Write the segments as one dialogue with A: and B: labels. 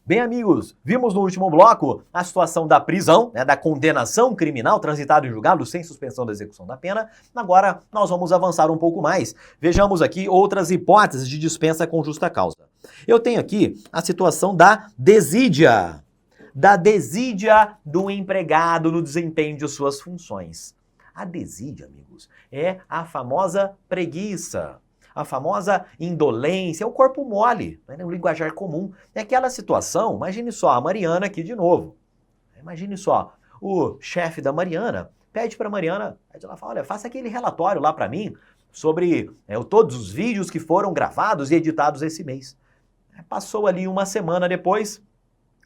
A: Bem, amigos, vimos no último bloco a situação da prisão, da condenação criminal transitada em julgado sem suspensão da execução da pena. Agora nós vamos avançar um pouco mais. Vejamos aqui outras hipóteses de dispensa com justa causa. Eu tenho aqui a situação da desídia do empregado no desempenho de suas funções. A desídia, amigos, é a famosa preguiça, a famosa indolência, é o corpo mole, no linguajar comum. É aquela situação, imagine só, a Mariana aqui de novo. Imagine só, o chefe da Mariana pede para a Mariana, fala, olha, faça aquele relatório lá para mim sobre todos os vídeos que foram gravados e editados esse mês. Passou ali uma semana depois,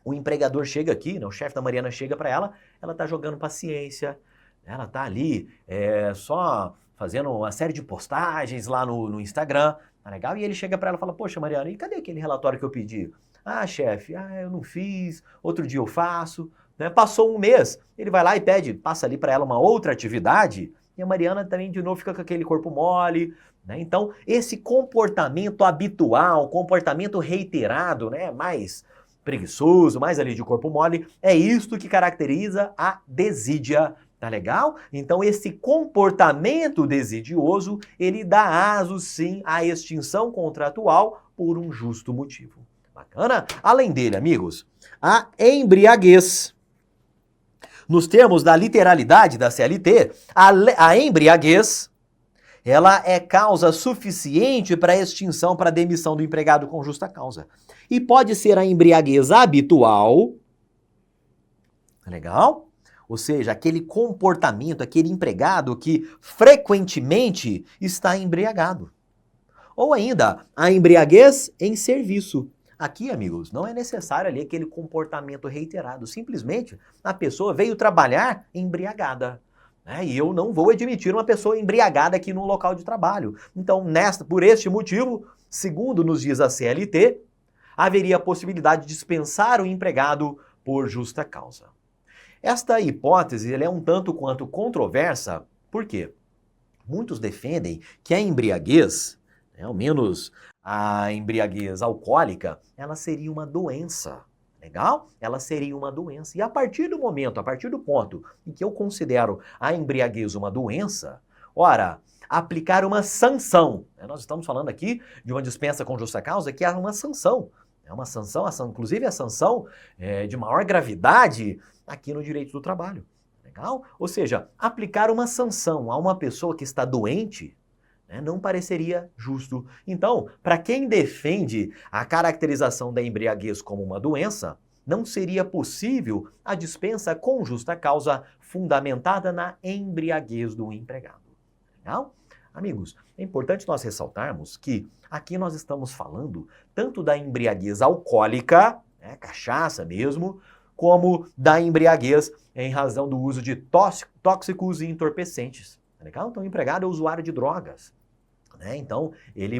A: o empregador chega aqui, o chefe da Mariana chega para ela tá jogando paciência, ela tá ali só fazendo uma série de postagens lá no Instagram, tá legal? E ele chega para ela e fala, poxa Mariana, e cadê aquele relatório que eu pedi? Ah, chefe, eu não fiz, outro dia eu faço. Passou um mês, ele vai lá e passa ali para ela uma outra atividade, e a Mariana também de novo fica com aquele corpo mole. Então, esse comportamento habitual, comportamento reiterado, mais preguiçoso, mais ali de corpo mole, é isto que caracteriza a desídia. Tá legal? Então esse comportamento desidioso, ele dá aso sim à extinção contratual por um justo motivo. Bacana? Além dele, amigos, a embriaguez. Nos termos da literalidade da CLT, a embriaguez, ela é causa suficiente para extinção, para demissão do empregado com justa causa. E pode ser a embriaguez habitual, tá legal? Ou seja, aquele comportamento, aquele empregado que frequentemente está embriagado. Ou ainda, a embriaguez em serviço. Aqui, amigos, não é necessário ali aquele comportamento reiterado. Simplesmente, a pessoa veio trabalhar embriagada. E eu não vou admitir uma pessoa embriagada aqui no local de trabalho. Então, por este motivo, segundo nos diz a CLT, haveria a possibilidade de dispensar o empregado por justa causa. Esta hipótese é um tanto quanto controversa, por quê? Muitos defendem que a embriaguez, ao menos a embriaguez alcoólica, ela seria uma doença. Legal? Ela seria uma doença. E a partir do ponto em que eu considero a embriaguez uma doença, ora, aplicar uma sanção. Nós estamos falando aqui de uma dispensa com justa causa que é uma sanção. É uma sanção, inclusive a sanção de maior gravidade aqui no direito do trabalho. Legal? Ou seja, aplicar uma sanção a uma pessoa que está doente não pareceria justo. Então, para quem defende a caracterização da embriaguez como uma doença, não seria possível a dispensa com justa causa fundamentada na embriaguez do empregado. Legal? Amigos, é importante nós ressaltarmos que aqui nós estamos falando tanto da embriaguez alcoólica, cachaça mesmo, como da embriaguez em razão do uso de tóxicos e entorpecentes. Legal? Então o empregado é usuário de drogas. Então,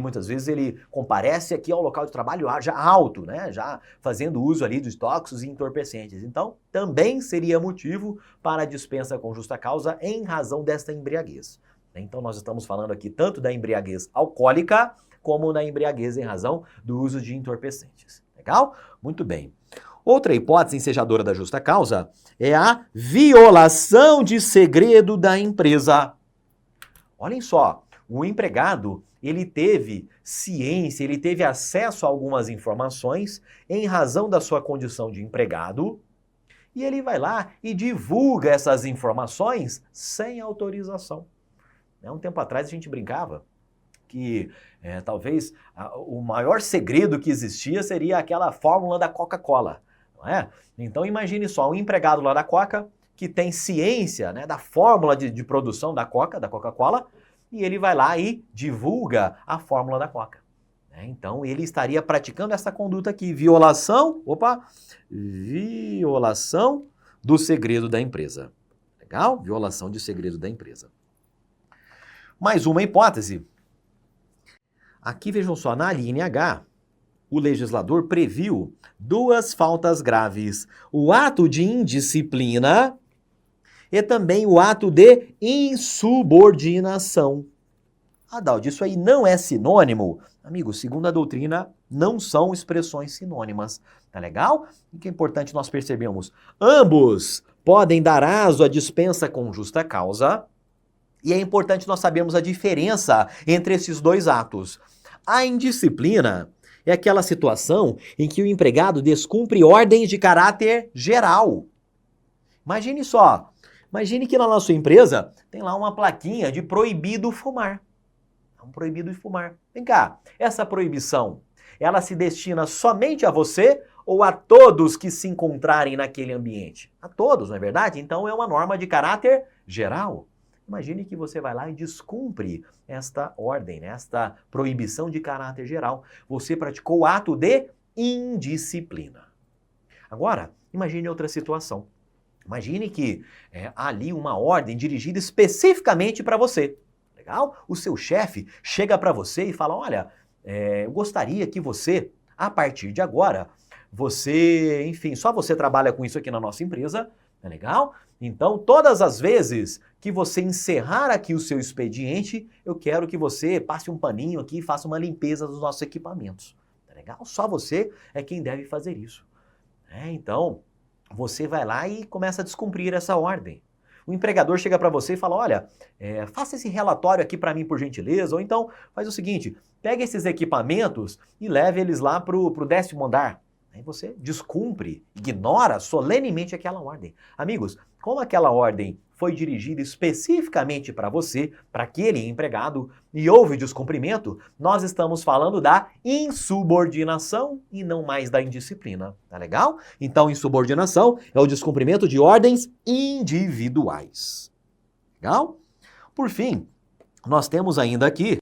A: muitas vezes ele comparece aqui ao local de trabalho já alto, já fazendo uso ali dos tóxicos e entorpecentes. Então, também seria motivo para a dispensa com justa causa em razão desta embriaguez. Então, nós estamos falando aqui tanto da embriaguez alcoólica como da embriaguez em razão do uso de entorpecentes. Legal? Muito bem. Outra hipótese ensejadora da justa causa é a violação de segredo da empresa. Olhem só. O empregado, ele teve ciência, ele teve acesso a algumas informações em razão da sua condição de empregado e ele vai lá e divulga essas informações sem autorização. Um tempo atrás a gente brincava que talvez o maior segredo que existia seria aquela fórmula da Coca-Cola, não é? Então imagine só, um empregado lá da Coca que tem ciência da fórmula de produção da Coca-Cola, e ele vai lá e divulga a fórmula da Coca. Então, ele estaria praticando essa conduta aqui, violação do segredo da empresa. Legal? Violação de segredo da empresa. Mais uma hipótese. Aqui, vejam só, na linha H, o legislador previu duas faltas graves. O ato de indisciplina e também o ato de insubordinação. Adalto, isso aí não é sinônimo? Amigo, segundo a doutrina, não são expressões sinônimas. Tá legal? O que é importante nós percebemos? Ambos podem dar aso à dispensa com justa causa, e é importante nós sabermos a diferença entre esses dois atos. A indisciplina é aquela situação em que o empregado descumpre ordens de caráter geral. Imagine só, imagine que na nossa empresa tem lá uma plaquinha de proibido fumar. É um proibido de fumar. Vem cá, essa proibição, ela se destina somente a você ou a todos que se encontrarem naquele ambiente? A todos, não é verdade? Então é uma norma de caráter geral. Imagine que você vai lá e descumpre esta ordem, né? Esta proibição de caráter geral. Você praticou o ato de indisciplina. Agora, imagine outra situação. Imagine que há ali uma ordem dirigida especificamente para você. Legal? O seu chefe chega para você e fala, olha, eu gostaria que você, a partir de agora, você, enfim, só você trabalha com isso aqui na nossa empresa, é legal? Então, todas as vezes que você encerrar aqui o seu expediente, eu quero que você passe um paninho aqui e faça uma limpeza dos nossos equipamentos. Tá legal? Só você é quem deve fazer isso. Então, você vai lá e começa a descumprir essa ordem. O empregador chega para você e fala, olha, faça esse relatório aqui para mim por gentileza, ou então faz o seguinte, pega esses equipamentos e leve eles lá para o 10º andar. Aí você descumpre, ignora solenemente aquela ordem. Amigos, como aquela ordem foi dirigida especificamente para você, para aquele empregado, e houve descumprimento, nós estamos falando da insubordinação e não mais da indisciplina. Tá legal? Então, insubordinação é o descumprimento de ordens individuais. Legal? Por fim, nós temos ainda aqui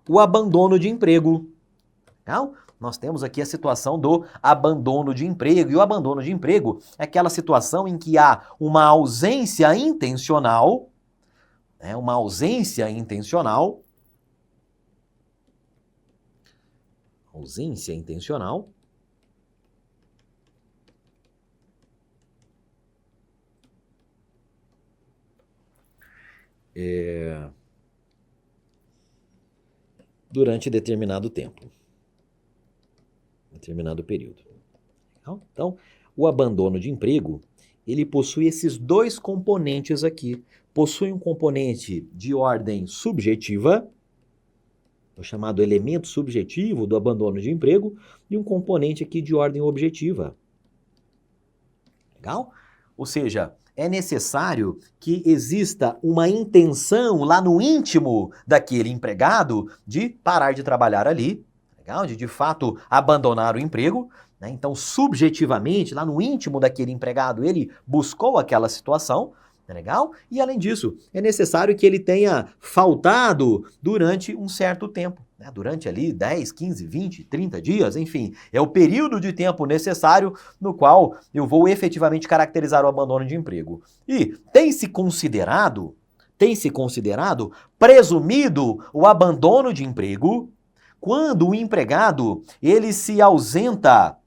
A: o abandono de emprego. Legal? Nós temos aqui a situação do abandono de emprego. E o abandono de emprego é aquela situação em que há uma ausência intencional, uma ausência intencional durante determinado tempo. Determinado período. Então, o abandono de emprego, ele possui esses dois componentes aqui. Possui um componente de ordem subjetiva, o chamado elemento subjetivo do abandono de emprego, e um componente aqui de ordem objetiva. Legal? Ou seja, é necessário que exista uma intenção lá no íntimo daquele empregado de parar de trabalhar ali, de fato abandonar o emprego, né? Então subjetivamente, lá no íntimo daquele empregado, ele buscou aquela situação, tá legal? E além disso, é necessário que ele tenha faltado durante um certo tempo, né? Durante ali 10, 15, 20, 30 dias, enfim, é o período de tempo necessário no qual eu vou efetivamente caracterizar o abandono de emprego. E tem-se considerado, presumido o abandono de emprego quando o empregado, ele se ausenta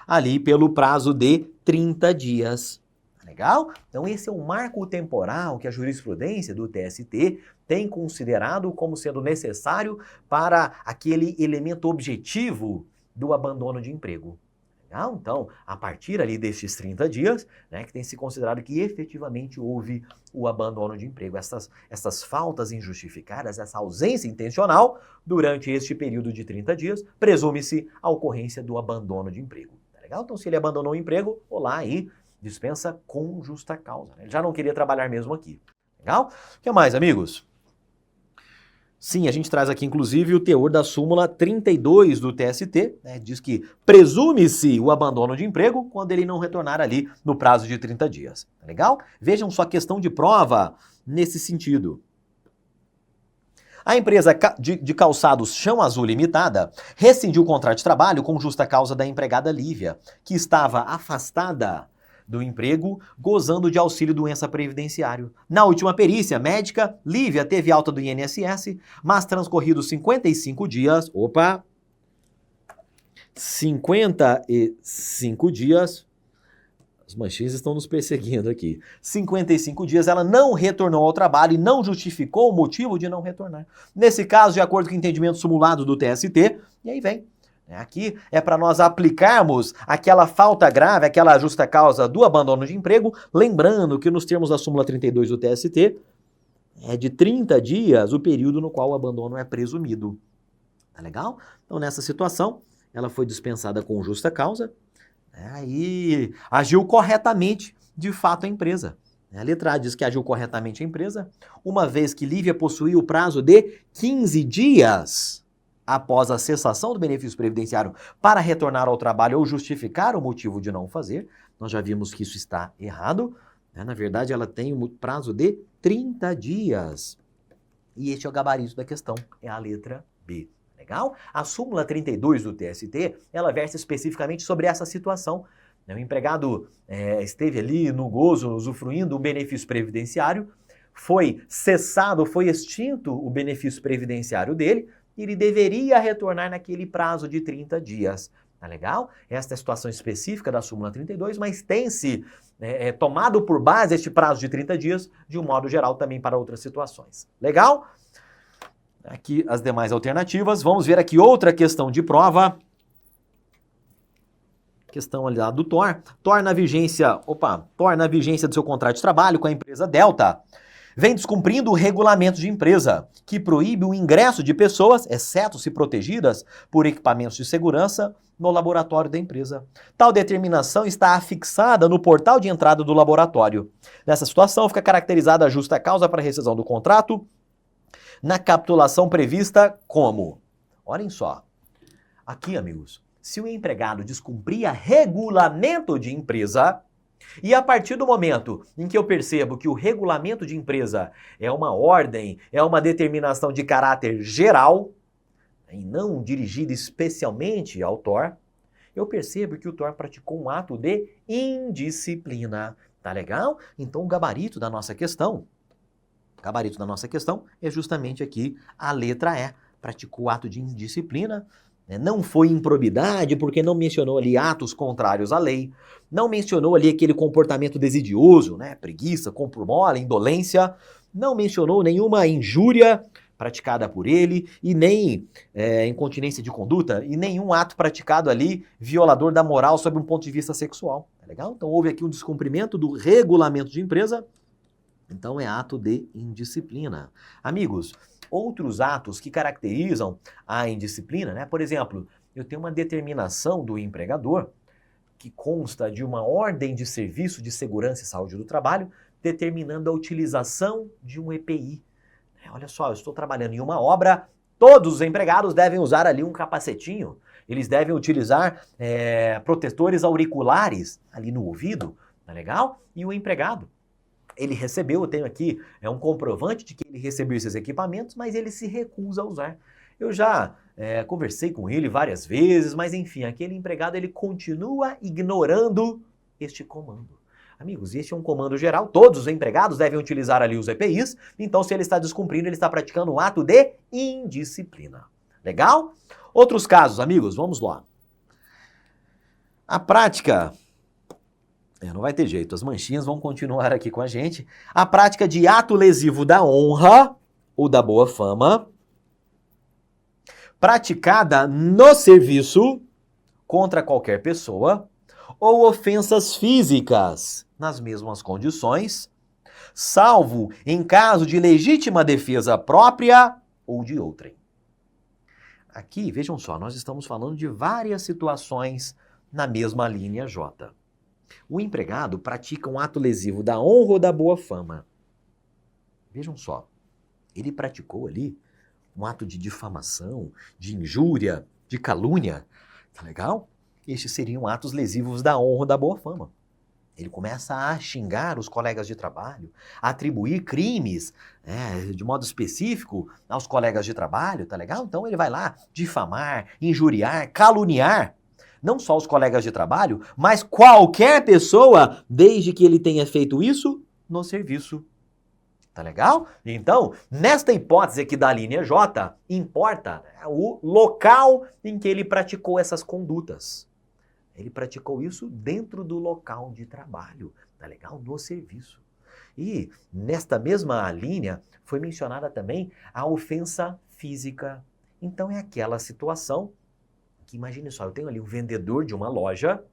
A: ali pelo prazo de 30 dias. Legal? Então esse é o marco temporal que a jurisprudência do TST tem considerado como sendo necessário para aquele elemento objetivo do abandono de emprego. Legal? Então, a partir ali destes 30 dias, né, que tem se considerado que efetivamente houve o abandono de emprego. Essas faltas injustificadas, essa ausência intencional durante este período de 30 dias, presume-se a ocorrência do abandono de emprego. Tá legal? Então, se ele abandonou o emprego, olá aí, dispensa com justa causa. Né? Ele já não queria trabalhar mesmo aqui. Legal? O que mais, amigos? Sim, a gente traz aqui, inclusive, o teor da súmula 32 do TST, né? Diz que presume-se o abandono de emprego quando ele não retornar ali no prazo de 30 dias. Tá legal? Vejam só a questão de prova nesse sentido. A empresa de calçados Chão Azul Limitada rescindiu o contrato de trabalho com justa causa da empregada Lívia, que estava afastada do emprego, gozando de auxílio doença previdenciário. Na última perícia médica, Lívia teve alta do INSS, mas transcorridos 55 dias, 55 dias, As manchinhas estão nos perseguindo aqui. 55 dias ela não retornou ao trabalho e não justificou o motivo de não retornar. Nesse caso, de acordo com o entendimento simulado do TST, e aí vem. Aqui é para nós aplicarmos aquela falta grave, aquela justa causa do abandono de emprego, lembrando que nos termos da súmula 32 do TST, é de 30 dias o período no qual o abandono é presumido. Tá legal? Então, nessa situação, ela foi dispensada com justa causa, aí agiu corretamente, de fato, a empresa. A letra A diz que agiu corretamente a empresa, uma vez que Lívia possuía o prazo de 15 dias após a cessação do benefício previdenciário para retornar ao trabalho ou justificar o motivo de não fazer. Nós já vimos que isso está errado. Na verdade, ela tem o prazo de 30 dias. E este é o gabarito da questão, é a letra B. Legal? A súmula 32 do TST, ela versa especificamente sobre essa situação. O empregado esteve ali no gozo, usufruindo do benefício previdenciário, foi cessado, foi extinto o benefício previdenciário dele, e ele deveria retornar naquele prazo de 30 dias. Tá legal? Esta é a situação específica da súmula 32, mas tem-se tomado por base este prazo de 30 dias, de um modo geral, também para outras situações. Legal? Aqui as demais alternativas. Vamos ver aqui outra questão de prova. Questão ali do TOR. Torna a vigência do seu contrato de trabalho com a empresa Delta. Vem descumprindo o regulamento de empresa, que proíbe o ingresso de pessoas, exceto se protegidas por equipamentos de segurança, no laboratório da empresa. Tal determinação está afixada no portal de entrada do laboratório. Nessa situação, fica caracterizada a justa causa para a rescisão do contrato, na capitulação prevista como? Olhem só. Aqui, amigos, se o empregado descumpria regulamento de empresa, e a partir do momento em que eu percebo que o regulamento de empresa é uma ordem, é uma determinação de caráter geral, e não dirigida especialmente ao TOR, eu percebo que o TOR praticou um ato de indisciplina. Tá legal? Então o gabarito da nossa questão é justamente aqui a letra E. Praticou ato de indisciplina. Não foi improbidade, porque não mencionou ali atos contrários à lei, não mencionou ali aquele comportamento desidioso, preguiça, compro mole, indolência, não mencionou nenhuma injúria praticada por ele, e nem incontinência de conduta, e nenhum ato praticado ali violador da moral sob um ponto de vista sexual. Tá legal? Então houve aqui um descumprimento do regulamento de empresa, então é ato de indisciplina. Amigos, outros atos que caracterizam a indisciplina, por exemplo, eu tenho uma determinação do empregador que consta de uma ordem de serviço de segurança e saúde do trabalho determinando a utilização de um EPI. Olha só, eu estou trabalhando em uma obra, todos os empregados devem usar ali um capacetinho, eles devem utilizar protetores auriculares ali no ouvido, tá legal? E o empregado, ele recebeu, eu tenho aqui um comprovante de que ele recebeu esses equipamentos, mas ele se recusa a usar. Eu já conversei com ele várias vezes, mas enfim, aquele empregado ele continua ignorando este comando. Amigos, este é um comando geral, todos os empregados devem utilizar ali os EPIs, então se ele está descumprindo, ele está praticando um ato de indisciplina. Legal? Outros casos, amigos, vamos lá. A prática... não vai ter jeito, as manchinhas vão continuar aqui com a gente. A prática de ato lesivo da honra ou da boa fama, praticada no serviço contra qualquer pessoa, ou ofensas físicas nas mesmas condições, salvo em caso de legítima defesa própria ou de outrem. Aqui, vejam só, nós estamos falando de várias situações na mesma linha J. O empregado pratica um ato lesivo da honra ou da boa fama. Vejam só, ele praticou ali um ato de difamação, de injúria, de calúnia, tá legal? Estes seriam atos lesivos da honra ou da boa fama. Ele começa a xingar os colegas de trabalho, a atribuir crimes de modo específico aos colegas de trabalho, tá legal? Então ele vai lá difamar, injuriar, caluniar, não só os colegas de trabalho, mas qualquer pessoa, desde que ele tenha feito isso no serviço. Tá legal? Então, nesta hipótese aqui da linha J, importa o local em que ele praticou essas condutas. Ele praticou isso dentro do local de trabalho, tá legal? No serviço. E nesta mesma linha foi mencionada também a ofensa física. Então é aquela situação que, imagine só, eu tenho ali um vendedor de uma loja,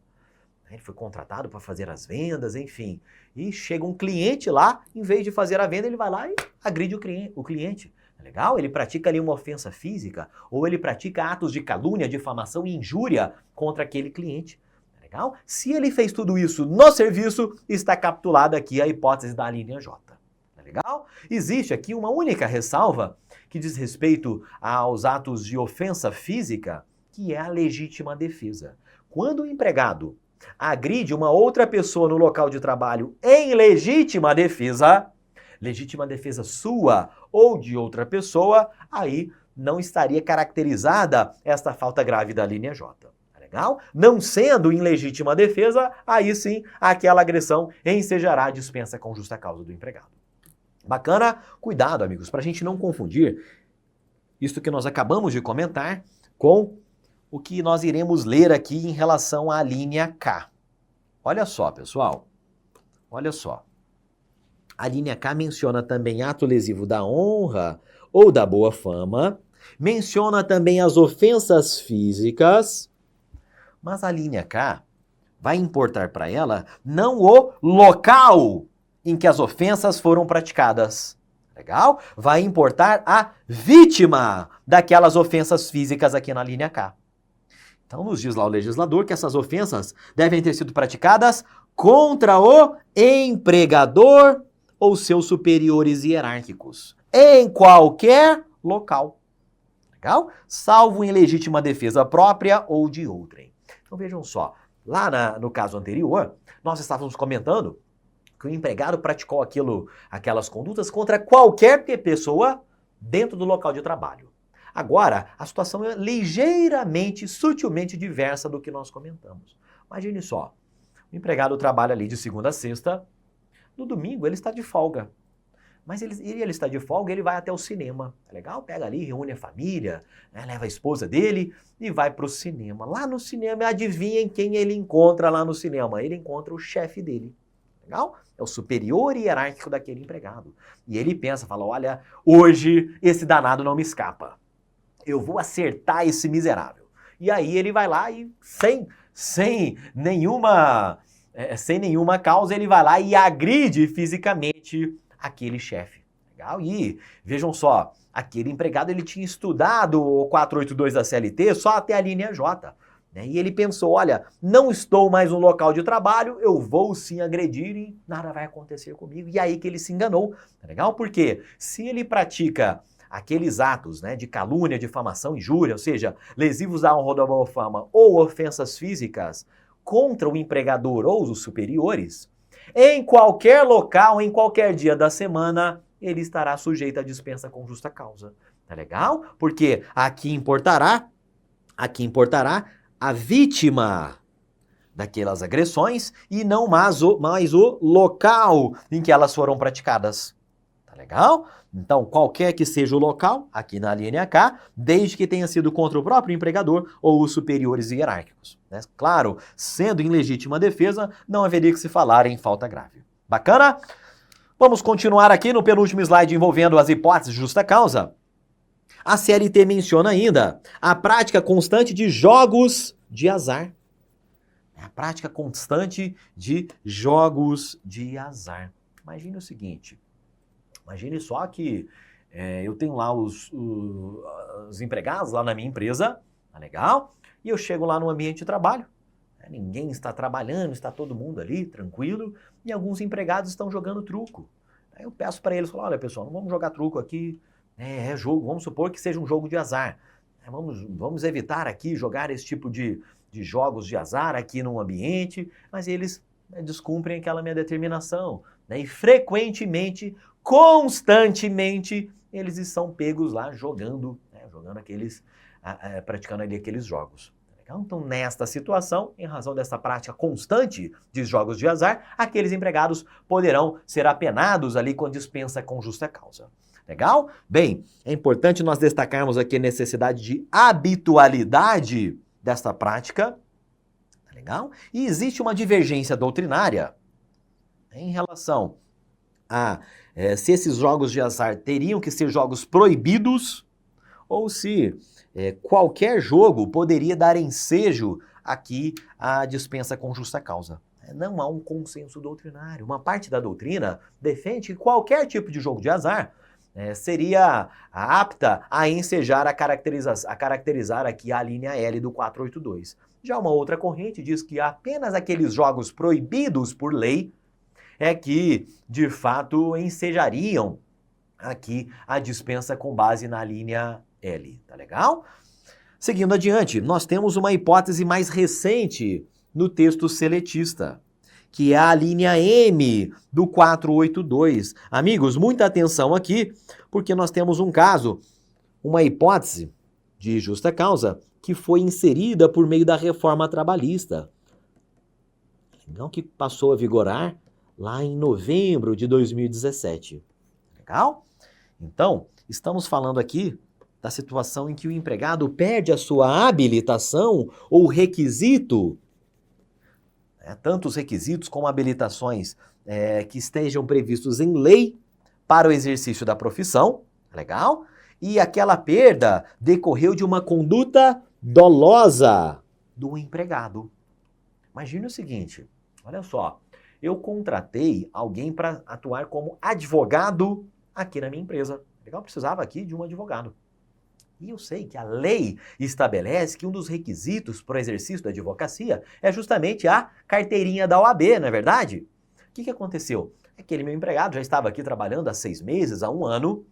A: né, ele foi contratado para fazer as vendas, enfim, e chega um cliente lá, em vez de fazer a venda, ele vai lá e agride o cliente. É legal? Ele pratica ali uma ofensa física, ou ele pratica atos de calúnia, difamação e injúria contra aquele cliente. É legal? Se ele fez tudo isso no serviço, está capitulada aqui a hipótese da linha J. É legal? Existe aqui uma única ressalva que diz respeito aos atos de ofensa física, que é a legítima defesa. Quando o empregado agride uma outra pessoa no local de trabalho em legítima defesa sua ou de outra pessoa, aí não estaria caracterizada esta falta grave da linha J. Tá legal? Não sendo em legítima defesa, aí sim aquela agressão ensejará a dispensa com justa causa do empregado. Bacana? Cuidado, amigos, para a gente não confundir isto que nós acabamos de comentar com o que nós iremos ler aqui em relação à linha K. Olha só, pessoal. Olha só. A linha K menciona também ato lesivo da honra ou da boa fama, menciona também as ofensas físicas, mas a linha K vai importar para ela não o local em que as ofensas foram praticadas. Legal? Vai importar a vítima daquelas ofensas físicas aqui na linha K. Então, nos diz lá o legislador que essas ofensas devem ter sido praticadas contra o empregador ou seus superiores hierárquicos, em qualquer local. Legal? Salvo em legítima defesa própria ou de outrem. Então, vejam só, lá no caso anterior, nós estávamos comentando que o empregado praticou aquelas condutas contra qualquer pessoa dentro do local de trabalho. Agora, a situação é ligeiramente, sutilmente diversa do que nós comentamos. Imagine só, o empregado trabalha ali de segunda a sexta, no domingo ele está de folga. Mas ele está de folga, ele vai até o cinema, tá legal? Pega ali, reúne a família, né, leva a esposa dele e vai para o cinema. Lá no cinema, adivinhem quem ele encontra lá no cinema? Ele encontra o chefe dele, legal? É o superior hierárquico daquele empregado. E ele pensa, fala, olha, hoje esse danado não me escapa. Eu vou acertar esse miserável. E aí ele vai lá e sem nenhuma causa, ele vai lá e agride fisicamente aquele chefe. Legal? E vejam só, aquele empregado ele tinha estudado o 482 da CLT só até a linha J. Né? E ele pensou, olha, não estou mais no local de trabalho, eu vou sim agredir e nada vai acontecer comigo. E aí que ele se enganou. Legal? Porque se ele pratica aqueles atos, né, de calúnia, difamação, injúria, ou seja, lesivos à honra da boa fama ou ofensas físicas contra o empregador ou os superiores, em qualquer local, em qualquer dia da semana, ele estará sujeito à dispensa com justa causa. Tá legal? Porque aqui importará a vítima daquelas agressões e não mais o local em que elas foram praticadas. Tá legal? Então, qualquer que seja o local, aqui na linha K, desde que tenha sido contra o próprio empregador ou os superiores hierárquicos. Né? Claro, sendo em legítima defesa, não haveria que se falar em falta grave. Bacana? Vamos continuar aqui no penúltimo slide envolvendo as hipóteses de justa causa. A CLT menciona ainda a prática constante de jogos de azar. A prática constante de jogos de azar. Imagine o seguinte. Imagine só que eu tenho lá os empregados lá na minha empresa, tá legal? E eu chego lá no ambiente de trabalho, né? Ninguém está trabalhando, está todo mundo ali, tranquilo, e alguns empregados estão jogando truco. Aí eu peço para eles, olha pessoal, não vamos jogar truco aqui, é jogo, vamos supor que seja um jogo de azar. Vamos evitar aqui jogar esse tipo de jogos de azar aqui no ambiente, mas eles descumprem aquela minha determinação, né? E frequentemente, constantemente, eles são pegos lá jogando, né? Praticando ali aqueles jogos. Então, nesta situação, em razão dessa prática constante de jogos de azar, aqueles empregados poderão ser apenados ali com dispensa com justa causa. Legal? Bem, é importante nós destacarmos aqui a necessidade de habitualidade desta prática. Tá legal? E existe uma divergência doutrinária em relação a se esses jogos de azar teriam que ser jogos proibidos ou se qualquer jogo poderia dar ensejo aqui à dispensa com justa causa. Não há um consenso doutrinário. Uma parte da doutrina defende que qualquer tipo de jogo de azar seria apta a ensejar, a caracterizar aqui a linha L do 482. Já uma outra corrente diz que apenas aqueles jogos proibidos por lei é que, de fato, ensejariam aqui a dispensa com base na linha L, tá legal? Seguindo adiante, nós temos uma hipótese mais recente no texto seletista, que é a linha M do 482. Amigos, muita atenção aqui, porque nós temos um caso, uma hipótese de justa causa que foi inserida por meio da reforma trabalhista, não que passou a vigorar lá em novembro de 2017. Legal? Então, estamos falando aqui da situação em que o empregado perde a sua habilitação ou requisito, tanto os requisitos como habilitações que estejam previstos em lei para o exercício da profissão, legal? E aquela perda decorreu de uma conduta dolosa do empregado. Imagine o seguinte, olha só, eu contratei alguém para atuar como advogado aqui na minha empresa. Legal? Eu precisava aqui de um advogado. E eu sei que a lei estabelece que um dos requisitos para o exercício da advocacia é justamente a carteirinha da OAB, não é verdade? O que aconteceu? Aquele meu empregado já estava aqui trabalhando há 6 meses, há 1 ano,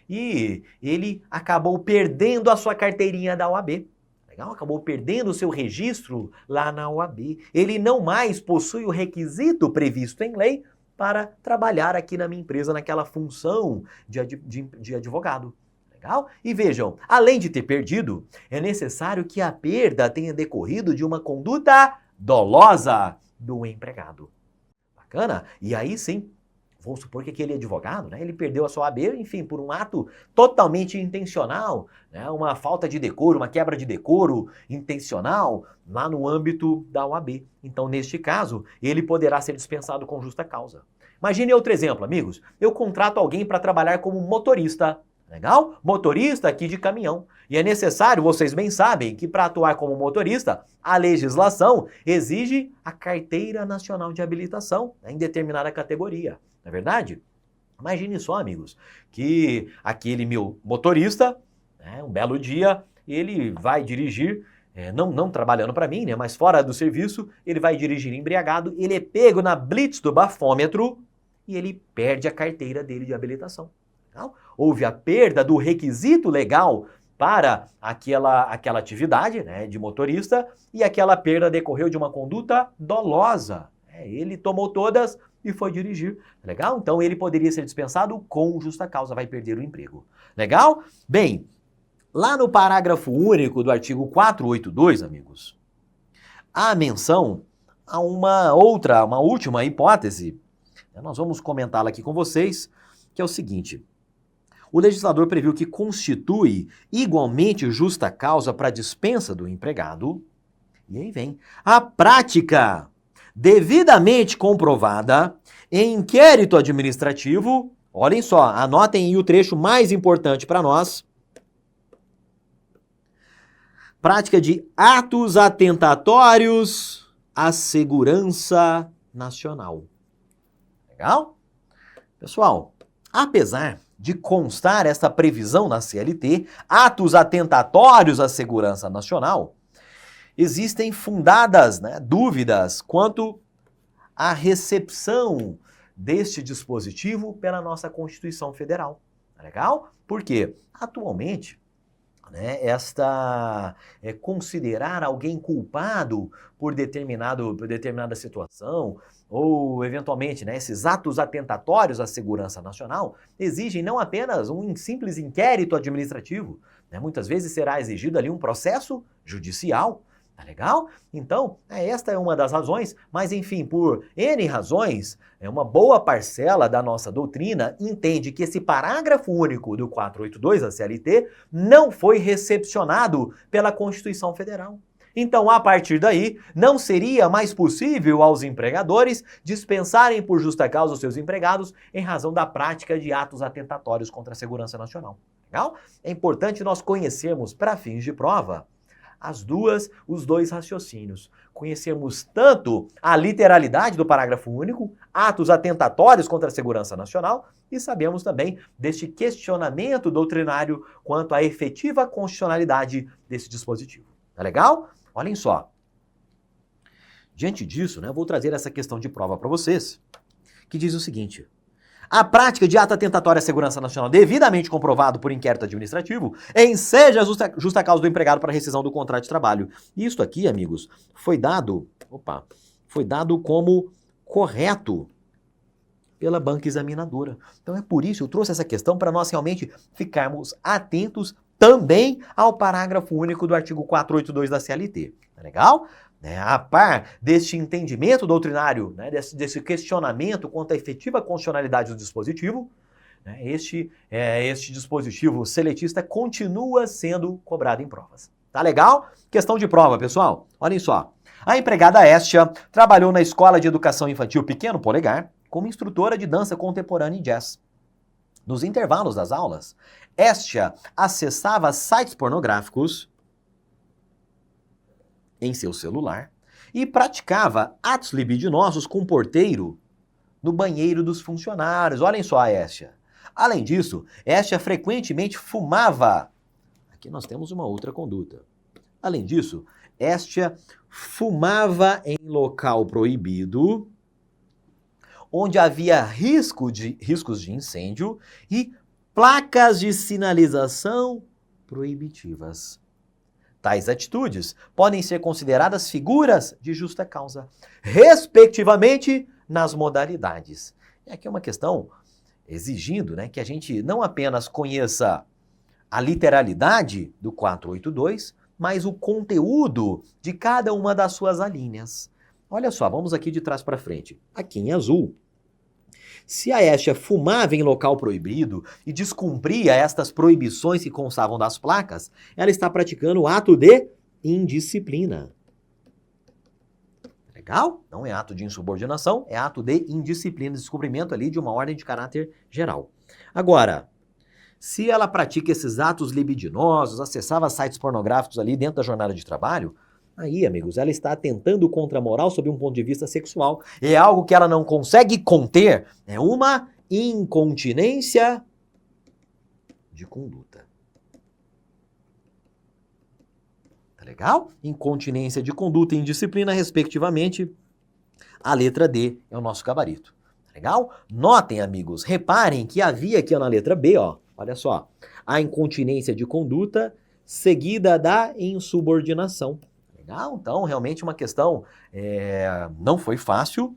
A: e ele acabou perdendo a sua carteirinha da OAB. Legal? Acabou perdendo o seu registro lá na OAB. Ele não mais possui o requisito previsto em lei para trabalhar aqui na minha empresa naquela função de advogado. Legal? E vejam, além de ter perdido, é necessário que a perda tenha decorrido de uma conduta dolosa do empregado. Bacana? E aí sim, vamos supor que aquele advogado, ele perdeu a sua OAB, enfim, por um ato totalmente intencional, uma falta de decoro, uma quebra de decoro intencional lá no âmbito da OAB. Então, neste caso, ele poderá ser dispensado com justa causa. Imagine outro exemplo, amigos. Eu contrato alguém para trabalhar como motorista, legal? Motorista aqui de caminhão. E é necessário, vocês bem sabem, que para atuar como motorista, a legislação exige a Carteira Nacional de Habilitação em determinada categoria. Não é verdade? Imagine só, amigos, que aquele meu motorista, um belo dia, ele vai dirigir, não trabalhando para mim, mas fora do serviço, ele vai dirigir embriagado, ele é pego na blitz do bafômetro e ele perde a carteira dele de habilitação. Não? Houve a perda do requisito legal para aquela atividade de motorista e aquela perda decorreu de uma conduta dolosa. Ele tomou todas e foi dirigir. Legal? Então ele poderia ser dispensado com justa causa, vai perder o emprego. Legal? Bem, lá no parágrafo único do artigo 482, amigos, há menção a uma última hipótese. Nós vamos comentá-la aqui com vocês, que é o seguinte. O legislador previu que constitui igualmente justa causa para a dispensa do empregado, e aí vem, a prática devidamente comprovada em inquérito administrativo, olhem só, anotem aí o trecho mais importante para nós, prática de atos atentatórios à segurança nacional. Legal? Pessoal, apesar de constar esta previsão na CLT, atos atentatórios à segurança nacional, existem fundadas dúvidas quanto à recepção deste dispositivo pela nossa Constituição Federal. Legal? Por quê? Atualmente, considerar alguém culpado por determinada situação ou, eventualmente, esses atos atentatórios à segurança nacional exigem não apenas um simples inquérito administrativo, muitas vezes será exigido ali um processo judicial. Tá legal? Então, esta é uma das razões, mas enfim, por N razões, uma boa parcela da nossa doutrina entende que esse parágrafo único do 482 da CLT não foi recepcionado pela Constituição Federal. Então, a partir daí, não seria mais possível aos empregadores dispensarem por justa causa os seus empregados em razão da prática de atos atentatórios contra a segurança nacional. Legal? É importante nós conhecermos, para fins de prova, os dois raciocínios. Conhecemos tanto a literalidade do parágrafo único, atos atentatórios contra a segurança nacional, e sabemos também deste questionamento doutrinário quanto à efetiva constitucionalidade desse dispositivo. Tá legal? Olhem só. Diante disso, eu vou trazer essa questão de prova para vocês, que diz o seguinte: a prática de ato atentatório à segurança nacional devidamente comprovado por inquérito administrativo enseja a justa causa do empregado para rescisão do contrato de trabalho. Isto aqui, amigos, foi dado como correto pela banca examinadora. Então é por isso que eu trouxe essa questão para nós realmente ficarmos atentos também ao parágrafo único do artigo 482 da CLT. Tá legal? A par deste entendimento doutrinário, desse questionamento quanto à efetiva constitucionalidade do dispositivo, este dispositivo seletista continua sendo cobrado em provas. Tá legal? Questão de prova, pessoal. Olhem só. A empregada Estia trabalhou na Escola de Educação Infantil Pequeno Polegar como instrutora de dança contemporânea e jazz. Nos intervalos das aulas, Estia acessava sites pornográficos em seu celular e praticava atos libidinosos com o porteiro no banheiro dos funcionários. Olhem só a Estia. Além disso, Estia frequentemente fumava. Aqui nós temos uma outra conduta. Além disso, Estia fumava em local proibido, onde havia riscos de incêndio e placas de sinalização proibitivas. Tais atitudes podem ser consideradas figuras de justa causa, respectivamente nas modalidades. E aqui é uma questão exigindo que a gente não apenas conheça a literalidade do 482, mas o conteúdo de cada uma das suas alíneas. Olha só, vamos aqui de trás para frente. Aqui em azul, se a Estia fumava em local proibido e descumpria estas proibições que constavam das placas, ela está praticando o ato de indisciplina. Legal? Não é ato de insubordinação, é ato de indisciplina, descumprimento ali de uma ordem de caráter geral. Agora, se ela pratica esses atos libidinosos, acessava sites pornográficos ali dentro da jornada de trabalho, aí, amigos, ela está atentando contra a moral sob um ponto de vista sexual. É algo que ela não consegue conter. É uma incontinência de conduta. Tá legal? Incontinência de conduta e indisciplina, respectivamente. A letra D é o nosso gabarito. Tá legal? Notem, amigos, reparem que havia aqui na letra B, olha só, a incontinência de conduta seguida da insubordinação. Legal? Então, realmente uma questão não foi fácil,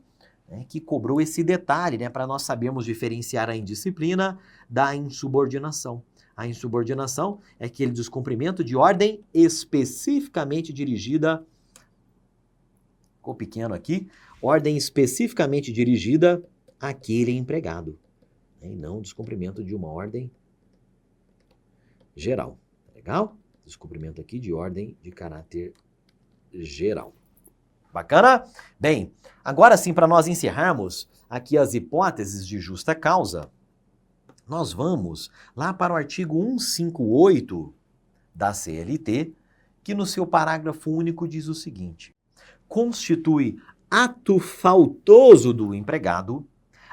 A: que cobrou esse detalhe, para nós sabermos diferenciar a indisciplina da insubordinação. A insubordinação é aquele descumprimento de ordem especificamente dirigida, ficou pequeno aqui, ordem especificamente dirigida àquele empregado, e não descumprimento de uma ordem geral. Legal? Descumprimento aqui de ordem de caráter geral. Bacana? Bem, agora sim, para nós encerrarmos aqui as hipóteses de justa causa, nós vamos lá para o artigo 158 da CLT, que no seu parágrafo único diz o seguinte: constitui ato faltoso do empregado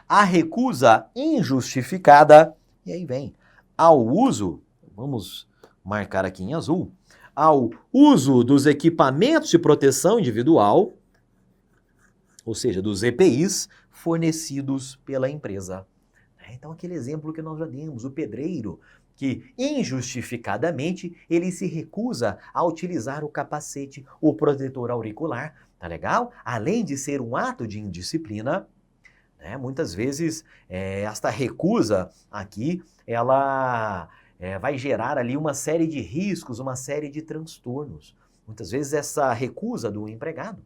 A: a recusa injustificada, e aí vem, ao uso, vamos marcar aqui em azul, ao uso dos equipamentos de proteção individual, ou seja, dos EPIs, fornecidos pela empresa. Então, aquele exemplo que nós já demos, o pedreiro, que injustificadamente ele se recusa a utilizar o capacete, o protetor auricular, tá legal? Além de ser um ato de indisciplina, muitas vezes esta recusa aqui, ela vai gerar ali uma série de riscos, uma série de transtornos. Muitas vezes essa recusa do empregado,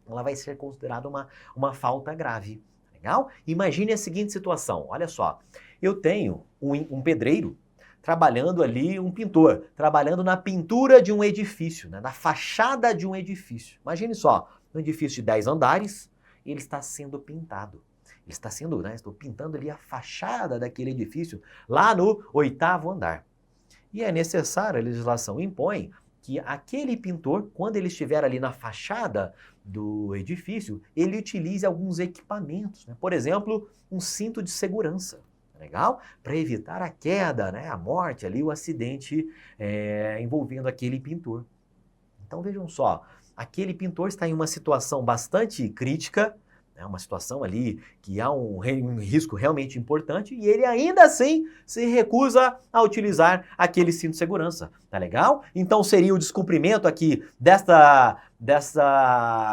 A: ela vai ser considerada uma falta grave. Legal? Imagine a seguinte situação, olha só, eu tenho um pedreiro trabalhando ali, um pintor, trabalhando na pintura de um edifício, né, na fachada de um edifício. Imagine só, um edifício de 10 andares, ele está sendo pintado. Ele está sendo, né, estou pintando ali a fachada daquele edifício, lá no 8º andar. E é necessário, a legislação impõe, que aquele pintor, quando ele estiver ali na fachada do edifício, ele utilize alguns equipamentos, né? Por exemplo, um cinto de segurança, legal? Para evitar a queda, né? A morte ali, o acidente envolvendo aquele pintor. Então vejam só, aquele pintor está em uma situação bastante crítica, né? Uma situação ali que há um risco realmente importante e ele ainda assim se recusa a utilizar aquele cinto de segurança, tá legal? Então seria o descumprimento aqui dessa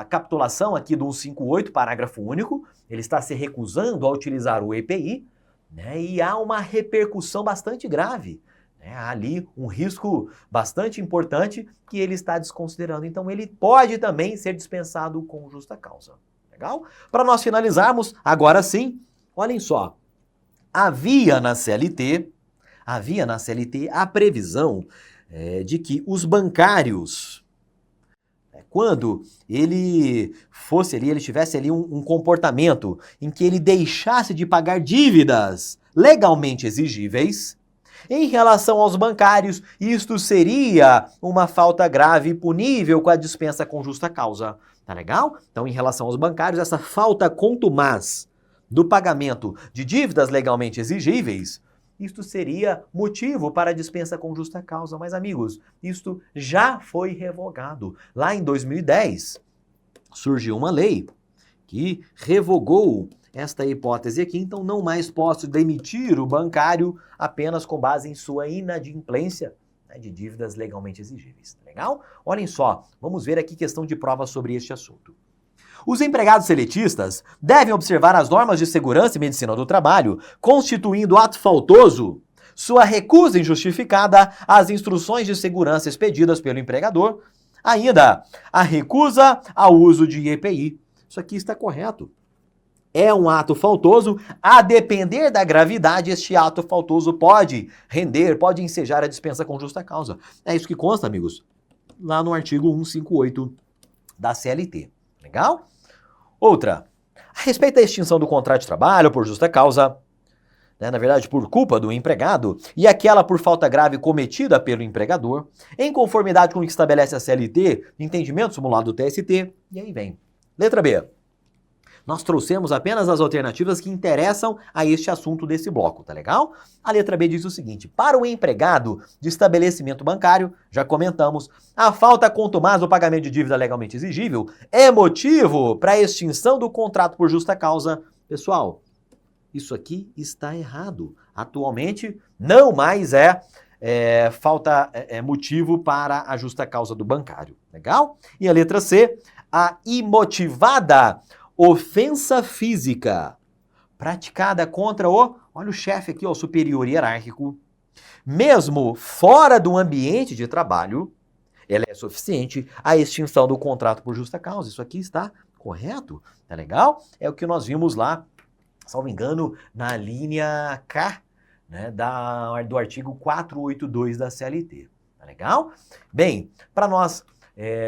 A: capitulação aqui do 158, parágrafo único, ele está se recusando a utilizar o EPI, né? E há uma repercussão bastante grave. Há ali um risco bastante importante que ele está desconsiderando. Então ele pode também ser dispensado com justa causa. Legal? Para nós finalizarmos, agora sim, olhem só. Havia na CLT a previsão de que os bancários, quando ele fosse ali, ele tivesse ali um comportamento em que ele deixasse de pagar dívidas legalmente exigíveis, em relação aos bancários, isto seria uma falta grave e punível com a dispensa com justa causa. Tá legal? Então, em relação aos bancários, essa falta contumaz do pagamento de dívidas legalmente exigíveis, isto seria motivo para a dispensa com justa causa. Mas, amigos, isto já foi revogado. Lá em 2010, surgiu uma lei que revogou esta hipótese aqui, então não mais posso demitir o bancário apenas com base em sua inadimplência, né, de dívidas legalmente exigíveis. Legal? Olhem só, vamos ver aqui questão de prova sobre este assunto. Os empregados seletistas devem observar as normas de segurança e medicina do trabalho, constituindo ato faltoso sua recusa injustificada às instruções de segurança expedidas pelo empregador, ainda a recusa ao uso de EPI. Isso aqui está correto. É um ato faltoso, a depender da gravidade, este ato faltoso pode ensejar a dispensa com justa causa. É isso que consta, amigos, lá no artigo 158 da CLT. Legal? Outra, a respeito da extinção do contrato de trabalho por justa causa, né, na verdade por culpa do empregado, e aquela por falta grave cometida pelo empregador, em conformidade com o que estabelece a CLT, entendimento simulado do TST, e aí vem. Letra B. Nós trouxemos apenas as alternativas que interessam a este assunto desse bloco, tá legal? A letra B diz o seguinte: para o empregado de estabelecimento bancário, já comentamos, a falta contumaz do pagamento de dívida legalmente exigível é motivo para a extinção do contrato por justa causa. Pessoal, isso aqui está errado. Atualmente, não mais é motivo para a justa causa do bancário. Legal? E a letra C, a imotivada ofensa física praticada contra olha o chefe aqui, o superior hierárquico, mesmo fora do ambiente de trabalho, ela é suficiente à extinção do contrato por justa causa. Isso aqui está correto? Tá legal? É o que nós vimos lá, salvo engano, na linha K, né, do artigo 482 da CLT. Tá legal? Bem, para nós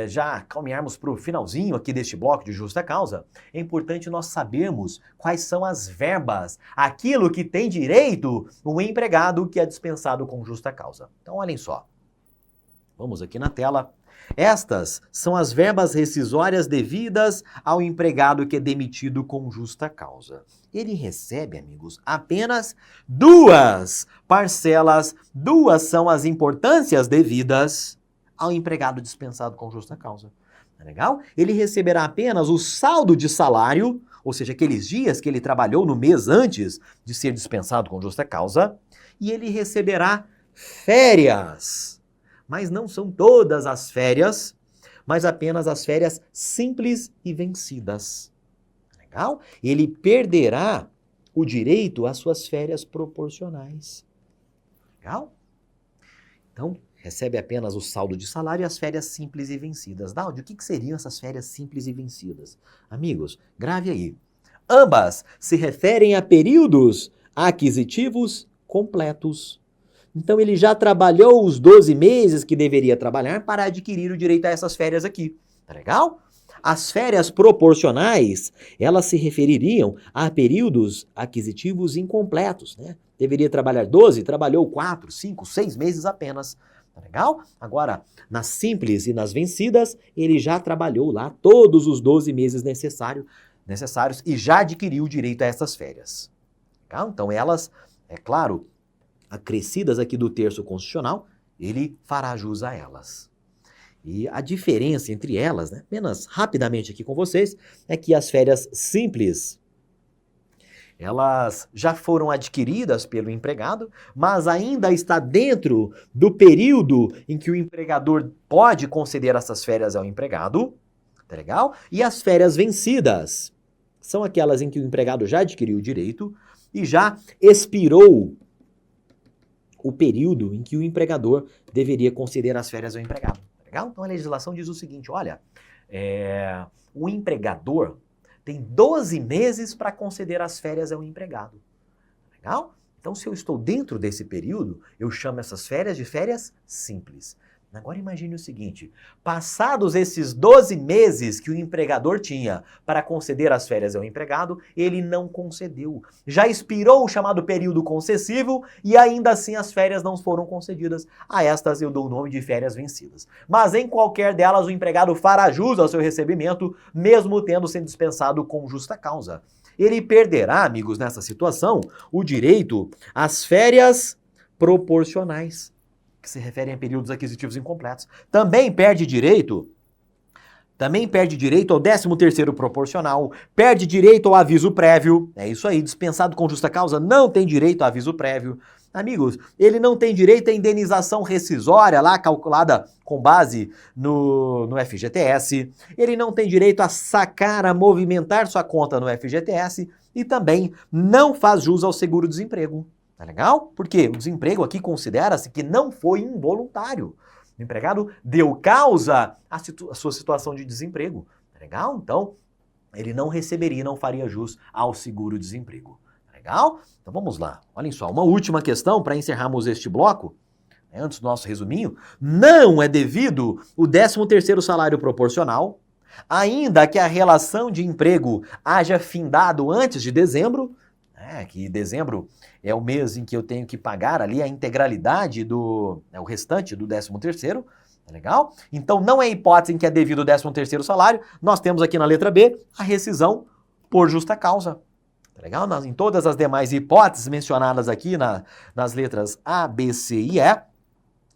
A: já caminharmos para o finalzinho aqui deste bloco de justa causa, é importante nós sabermos quais são as verbas, aquilo que tem direito o empregado que é dispensado com justa causa. Então, olhem só. Vamos aqui na tela. Estas são as verbas rescisórias devidas ao empregado que é demitido com justa causa. Ele recebe, amigos, apenas duas parcelas, duas são as importâncias devidas ao empregado dispensado com justa causa. Tá legal? Ele receberá apenas o saldo de salário, ou seja, aqueles dias que ele trabalhou no mês antes de ser dispensado com justa causa, e ele receberá férias. Mas não são todas as férias, mas apenas as férias simples e vencidas. Tá legal? Ele perderá o direito às suas férias proporcionais. Legal? Então, recebe apenas o saldo de salário e as férias simples e vencidas. Dáudio, o que seriam essas férias simples e vencidas? Amigos, grave aí. Ambas se referem a períodos aquisitivos completos, Então ele já trabalhou os 12 meses que deveria trabalhar para adquirir o direito a essas férias aqui. Tá legal? As férias proporcionais, elas se refeririam a períodos aquisitivos incompletos, né? Deveria trabalhar 12, trabalhou 4, 5, 6 meses apenas. Tá legal? Agora, nas simples e nas vencidas, ele já trabalhou lá todos os 12 meses necessários e já adquiriu o direito a essas férias. Legal? Então elas, é claro, acrescidas aqui do terço constitucional, ele fará jus a elas. E a diferença entre elas, né, apenas rapidamente aqui com vocês, é que as férias simples, elas já foram adquiridas pelo empregado, mas ainda está dentro do período em que o empregador pode conceder essas férias ao empregado, tá legal? E as férias vencidas são aquelas em que o empregado já adquiriu o direito e já expirou o período em que o empregador deveria conceder as férias ao empregado. Legal? Então a legislação diz o seguinte, olha, o empregador tem 12 meses para conceder as férias ao empregado. Legal? Então se eu estou dentro desse período, eu chamo essas férias de férias simples. Agora imagine o seguinte, passados esses 12 meses que o empregador tinha para conceder as férias ao empregado, ele não concedeu. Já expirou o chamado período concessivo e ainda assim as férias não foram concedidas. A estas eu dou o nome de férias vencidas. Mas em qualquer delas o empregado fará jus ao seu recebimento, mesmo tendo sido dispensado com justa causa. Ele perderá, amigos, nessa situação, o direito às férias proporcionais, que se referem a períodos aquisitivos incompletos. Também perde direito ao 13º proporcional, perde direito ao aviso prévio, é isso aí, dispensado com justa causa, não tem direito ao aviso prévio. Amigos, ele não tem direito à indenização rescisória, lá calculada com base no FGTS, ele não tem direito a sacar, a movimentar sua conta no FGTS e também não faz jus ao seguro-desemprego. Tá legal? Porque o desemprego aqui considera-se que não foi involuntário. O empregado deu causa à sua situação de desemprego. Tá legal? Então, ele não receberia, não faria jus ao seguro-desemprego. Tá legal? Então vamos lá. Olhem só, uma última questão para encerrarmos este bloco, antes do nosso resuminho. Não é devido o 13º salário proporcional, ainda que a relação de emprego haja findado antes de dezembro, que dezembro é o mês em que eu tenho que pagar ali a integralidade o restante do 13º, tá legal? Então não é hipótese em que é devido o 13º salário, nós temos aqui na letra B a rescisão por justa causa, tá legal? Em todas as demais hipóteses mencionadas aqui nas letras A, B, C e E,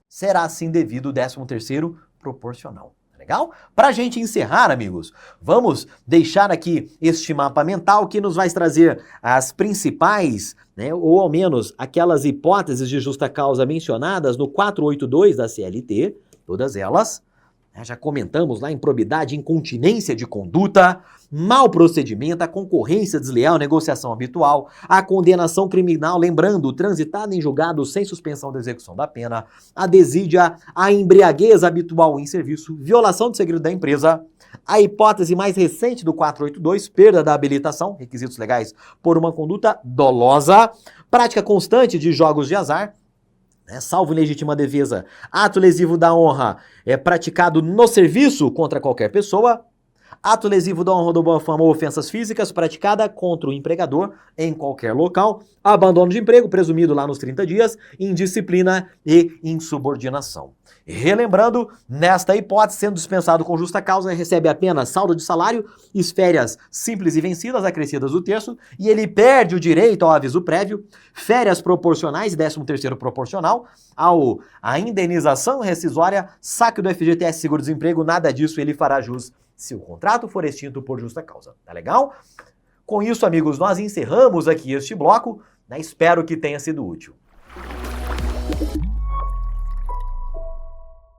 A: será sim devido o 13º proporcional. Legal? Para a gente encerrar, amigos, vamos deixar aqui este mapa mental que nos vai trazer as principais, ou ao menos aquelas hipóteses de justa causa mencionadas no 482 da CLT, todas elas. Já comentamos lá improbidade, incontinência de conduta, mau procedimento, a concorrência desleal, negociação habitual, a condenação criminal, lembrando, transitada em julgado sem suspensão da execução da pena, a desídia, a embriaguez habitual em serviço, violação do segredo da empresa, a hipótese mais recente do 482, perda da habilitação, requisitos legais por uma conduta dolosa, prática constante de jogos de azar, salvo legítima defesa, ato lesivo da honra é praticado no serviço contra qualquer pessoa, ato lesivo da honra ou da boa fama ou ofensas físicas praticada contra o empregador em qualquer local, abandono de emprego presumido lá nos 30 dias, indisciplina e insubordinação. Relembrando, nesta hipótese, sendo dispensado com justa causa, recebe apenas saldo de salário, férias simples e vencidas, acrescidas do terço, e ele perde o direito ao aviso prévio, férias proporcionais e 13º proporcional, a indenização rescisória, saque do FGTS seguro-desemprego, nada disso ele fará jus se o contrato for extinto por justa causa. Tá legal? Com isso, amigos, nós encerramos aqui este bloco, Espero que tenha sido útil.